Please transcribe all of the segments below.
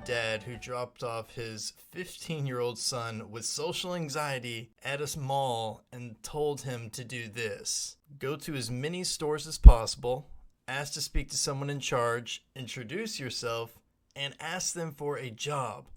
dad who dropped off his 15-year-old son with social anxiety at a mall and told him to do this: go to as many stores as possible, ask to speak to someone in charge, introduce yourself, and ask them for a job.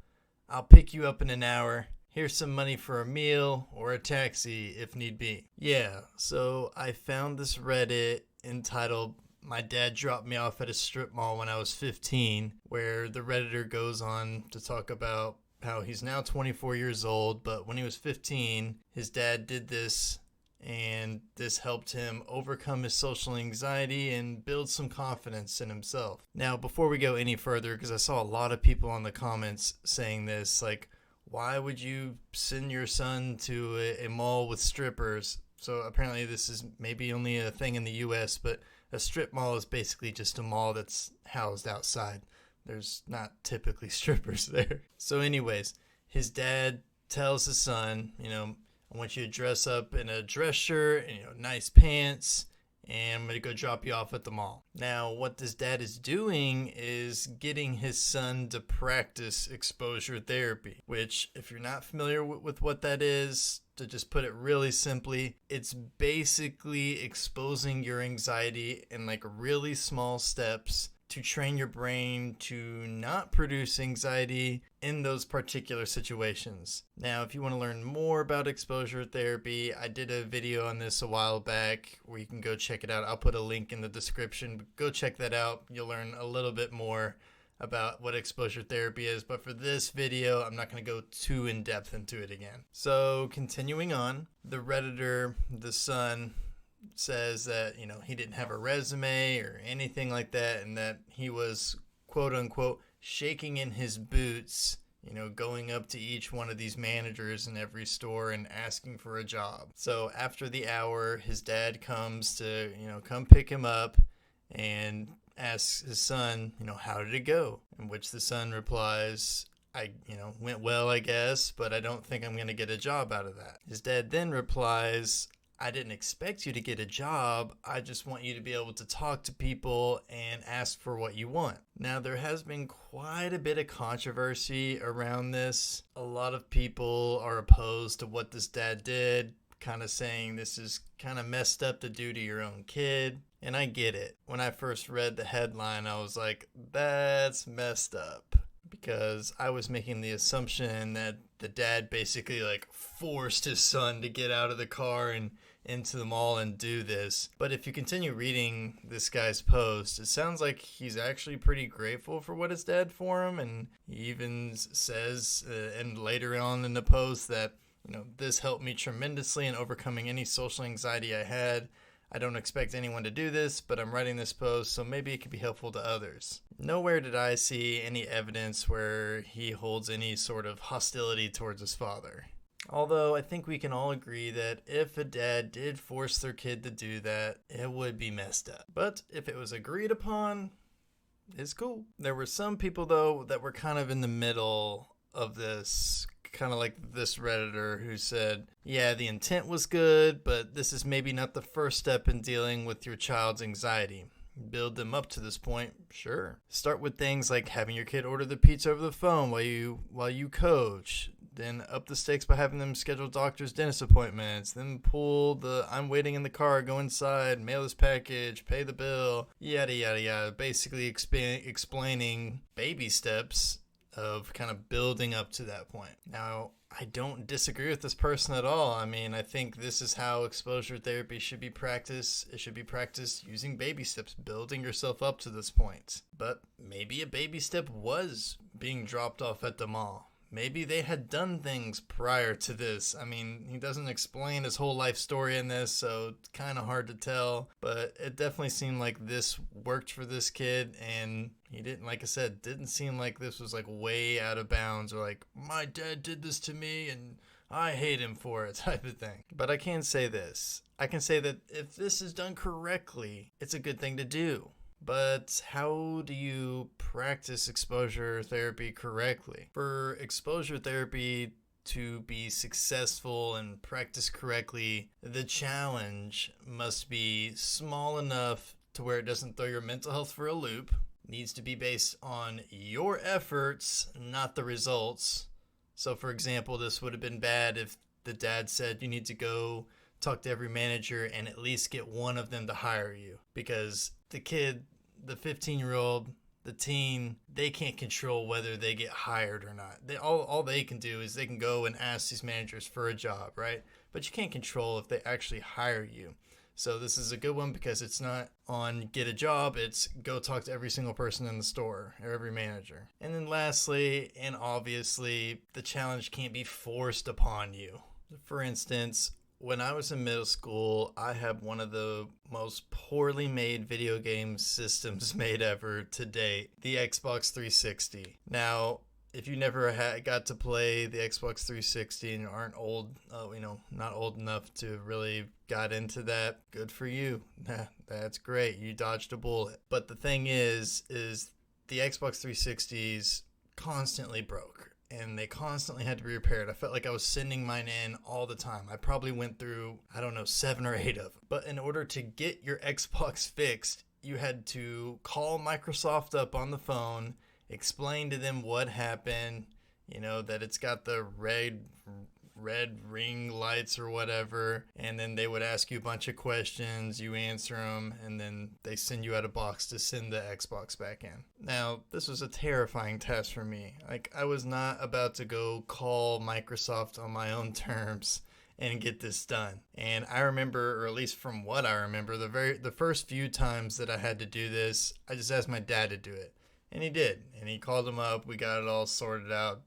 I'll pick you up in an hour. Here's some money for a meal or a taxi if need be. Yeah, so I found this Reddit entitled "My Dad Dropped Me Off at a Strip Mall When I Was 15," where the Redditor goes on to talk about how he's now 24 years old, but when he was 15, his dad did this, and this helped him overcome his social anxiety and build some confidence in himself. Now, before we go any further, because I saw a lot of people on the comments saying this, like, why would you send your son to a mall with strippers? So apparently this is maybe only a thing in the US, but a strip mall is basically just a mall that's housed outside. There's not typically strippers there. So anyways, his dad tells his son, I want you to dress up in a dress shirt and, nice pants, and I'm going to go drop you off at the mall. Now, what this dad is doing is getting his son to practice exposure therapy, which, if you're not familiar with what that is, to just put it really simply, it's basically exposing your anxiety in like really small steps to train your brain to not produce anxiety in those particular situations. Now, if you want to learn more about exposure therapy, I did a video on this a while back where you can go check it out. I'll put a link in the description. Go check that out. You'll learn a little bit more about what exposure therapy is. But for this video, I'm not going to go too in depth into it again. So continuing on, the Redditor, the son, says that, he didn't have a resume or anything like that, and that he was, quote unquote, shaking in his boots, going up to each one of these managers in every store and asking for a job. So after the hour, his dad comes to, come pick him up and asks his son, how did it go? In which the son replies, went well, I guess, but I don't think I'm going to get a job out of that. His dad then replies, I didn't expect you to get a job. I just want you to be able to talk to people and ask for what you want. Now, there has been quite a bit of controversy around this. A lot of people are opposed to what this dad did, kind of saying this is kind of messed up to do to your own kid. And I get it. When I first read the headline, I was like, that's messed up. Because I was making the assumption that the dad basically forced his son to get out of the car and into the mall and do this. But if you continue reading this guy's post, it sounds like he's actually pretty grateful for what his dad for him. And he even says, and later on in the post, that, this helped me tremendously in overcoming any social anxiety I had. I don't expect anyone to do this, but I'm writing this post, so maybe it could be helpful to others. Nowhere did I see any evidence where he holds any sort of hostility towards his father. Although I think we can all agree that if a dad did force their kid to do that, it would be messed up. But if it was agreed upon, it's cool. There were some people, though, that were kind of in the middle of this, kind of like this Redditor who said, yeah, the intent was good, but this is maybe not the first step in dealing with your child's anxiety. Build them up to this point, sure. Start with things like having your kid order the pizza over the phone while you coach. Then up the stakes by having them schedule doctor's dentist appointments. Then pull the I'm waiting in the car, go inside, mail this package, pay the bill, yada, yada, yada. Basically explaining baby steps of kind of building up to that point. Now, I don't disagree with this person at all. I mean, I think this is how exposure therapy should be practiced. It should be practiced using baby steps, building yourself up to this point. But maybe a baby step was being dropped off at the mall. Maybe they had done things prior to this. I mean, he doesn't explain his whole life story in this, so it's kind of hard to tell. But it definitely seemed like this worked for this kid, and he didn't, like I said, didn't seem like this was way out of bounds or my dad did this to me and I hate him for it type of thing. But I can say this. I can say that if this is done correctly, it's a good thing to do. But how do you practice exposure therapy correctly? For exposure therapy to be successful and practice correctly, the challenge must be small enough to where it doesn't throw your mental health for a loop. needs to be based on your efforts, not the results. So, for example, this would have been bad if the dad said you need to go talk to every manager and at least get one of them to hire you, because the kid, the 15-year-old, the teen, they can't control whether they get hired or not. All they can do is they can go and ask these managers for a job, right? But you can't control if they actually hire you. So this is a good one because it's not on get a job, it's go talk to every single person in the store or every manager. And then lastly, and obviously, the challenge can't be forced upon you. For instance, when I was in middle school, I had one of the most poorly made video game systems made ever to date, the Xbox 360. Now, if you never got to play the Xbox 360 and aren't old, not old enough to really got into that, good for you. That's great. You dodged a bullet. But the thing is the Xbox 360s constantly broke. And they constantly had to be repaired. I felt like I was sending mine in all the time. I probably went through, 7 or 8 of them. But in order to get your Xbox fixed, you had to call Microsoft up on the phone, explain to them what happened, that it's got the red ring lights or whatever, and then they would ask you a bunch of questions, you answer them, and then they send you out a box to send the Xbox back in. Now, this was a terrifying task for me. I was not about to go call Microsoft on my own terms and get this done. And I remember, or at least from what I remember, the first few times that I had to do this, I just asked my dad to do it. And he did. And he called him up, we got it all sorted out,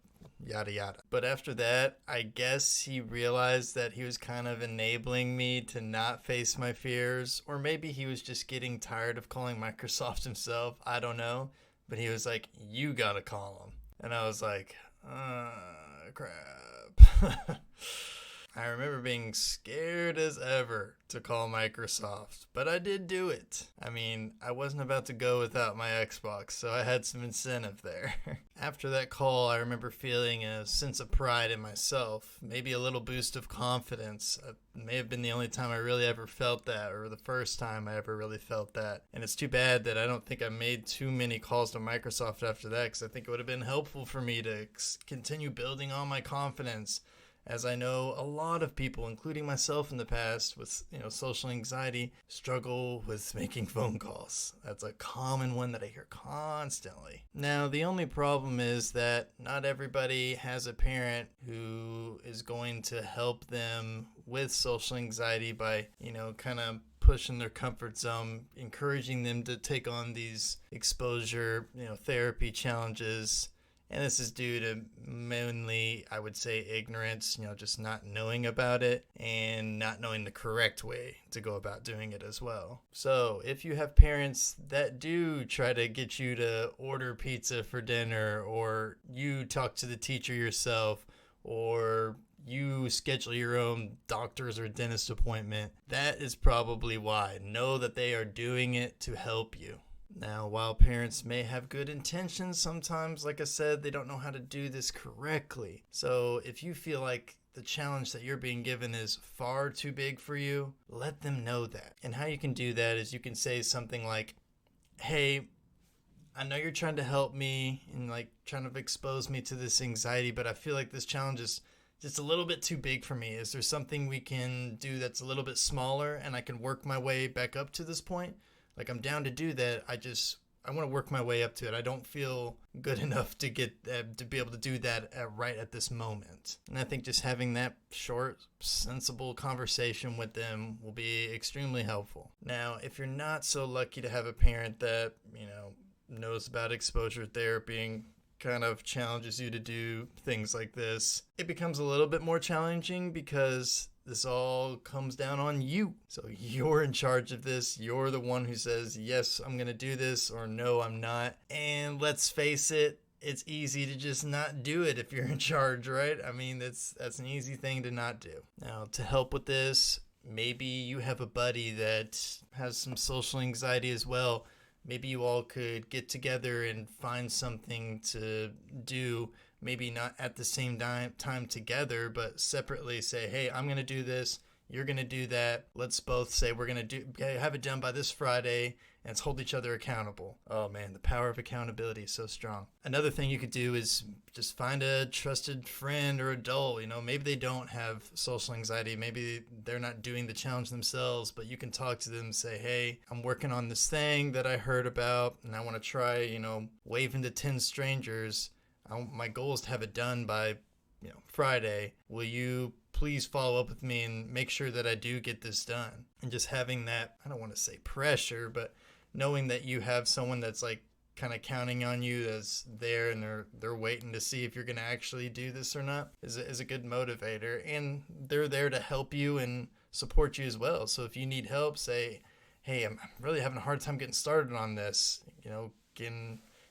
yada yada. But after that, I guess he realized that he was kind of enabling me to not face my fears, or maybe he was just getting tired of calling Microsoft himself. I don't know. But he was like, you gotta call him. And I was like, crap. I remember being scared as ever to call Microsoft, but I did do it. I wasn't about to go without my Xbox, so I had some incentive there. After that call, I remember feeling a sense of pride in myself, maybe a little boost of confidence. It may have been the only time I really ever felt that, or the first time I ever really felt that. And it's too bad that I don't think I made too many calls to Microsoft after that, because I think it would have been helpful for me to continue building on my confidence, as I know a lot of people, including myself in the past, with social anxiety, struggle with making phone calls. That's a common one that I hear constantly. Now, the only problem is that not everybody has a parent who is going to help them with social anxiety by, kind of pushing their comfort zone, encouraging them to take on these exposure, therapy challenges. And this is due to mainly, I would say, ignorance, just not knowing about it and not knowing the correct way to go about doing it as well. So if you have parents that do try to get you to order pizza for dinner, or you talk to the teacher yourself, or you schedule your own doctor's or dentist appointment, that is probably why. Know that they are doing it to help you. Now, while parents may have good intentions, sometimes, like I said, they don't know how to do this correctly. So if you feel like the challenge that you're being given is far too big for you, let them know that. And how you can do that is you can say something like, hey, I know you're trying to help me and trying to expose me to this anxiety, but I feel like this challenge is just a little bit too big for me. Is there something we can do that's a little bit smaller and I can work my way back up to this point? I'm down to do that. I want to work my way up to it. I don't feel good enough to get to be able to do that right at this moment. And I think just having that short, sensible conversation with them will be extremely helpful. Now, if you're not so lucky to have a parent that, knows about exposure therapy and kind of challenges you to do things like this, it becomes a little bit more challenging because this all comes down on you. So you're in charge of this. You're the one who says, yes, I'm going to do this, or no, I'm not. And let's face it, it's easy to just not do it if you're in charge, right? That's an easy thing to not do. Now, to help with this, maybe you have a buddy that has some social anxiety as well. Maybe you all could get together and find something to do. Maybe not at the same time together, but separately say, hey, I'm going to do this. You're going to do that. Let's both say we're going to have it done by this Friday, and let's hold each other accountable. Oh man, the power of accountability is so strong. Another thing you could do is just find a trusted friend or adult. Maybe they don't have social anxiety. Maybe they're not doing the challenge themselves, but you can talk to them and say, hey, I'm working on this thing that I heard about, and I want to try, waving to 10 strangers. My goal is to have it done by, Friday. Will you please follow up with me and make sure that I do get this done? And just having that, I don't want to say pressure, but knowing that you have someone that's like kind of counting on you, that's there, and they're waiting to see if you're going to actually do this or not is a good motivator. And they're there to help you and support you as well. So if you need help, say, hey, I'm really having a hard time getting started on this.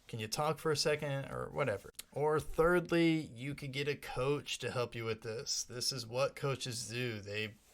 Can you talk for a second or whatever? Or thirdly, you could get a coach to help you with this. This is what coaches do.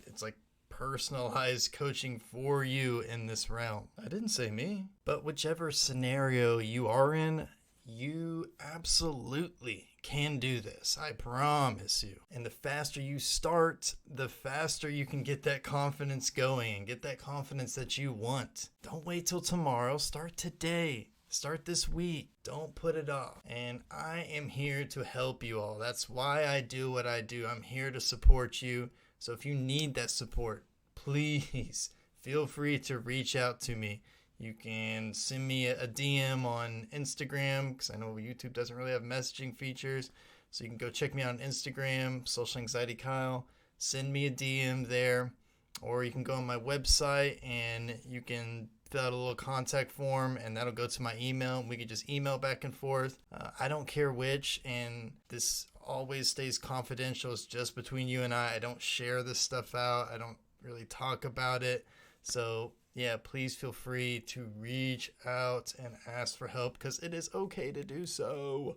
It's like personalized coaching for you in this realm. I didn't say me. But whichever scenario you are in, you absolutely can do this. I promise you. And the faster you start, the faster you can get that confidence going and get that confidence that you want. Don't wait till tomorrow. Start today. Start this week. Don't put it off. And I am here to help you all. That's why I do what I do. I'm here to support you. So if you need that support, please feel free to reach out to me. You can send me a DM on Instagram, because I know YouTube doesn't really have messaging features. So you can go check me out on Instagram, Social Anxiety Kyle. Send me a DM there. Or you can go on my website and you can fill out a little contact form, and that'll go to my email. We can just email back and forth. I don't care which, and this always stays confidential. It's just between you and I. I don't share this stuff out. I don't really talk about it. So yeah, please feel free to reach out and ask for help, because it is okay to do so.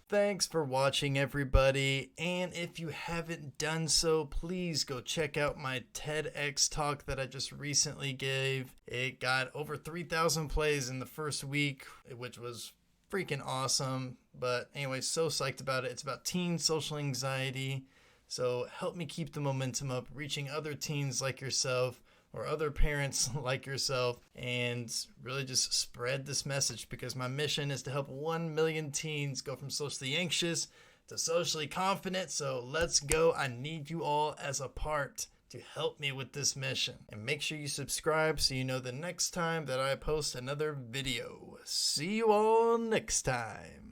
Thanks for watching, everybody. And if you haven't done so, please go check out my TEDx talk that I just recently gave. It got over 3,000 plays in the first week, which was freaking awesome. But anyway, so psyched about it. It's about teen social anxiety. So help me keep the momentum up, reaching other teens like yourself, or other parents like yourself, and really just spread this message, because my mission is to help 1 million teens go from socially anxious to socially confident. So let's go. I need you all as a part to help me with this mission. And make sure you subscribe so you know the next time that I post another video. See you all next time.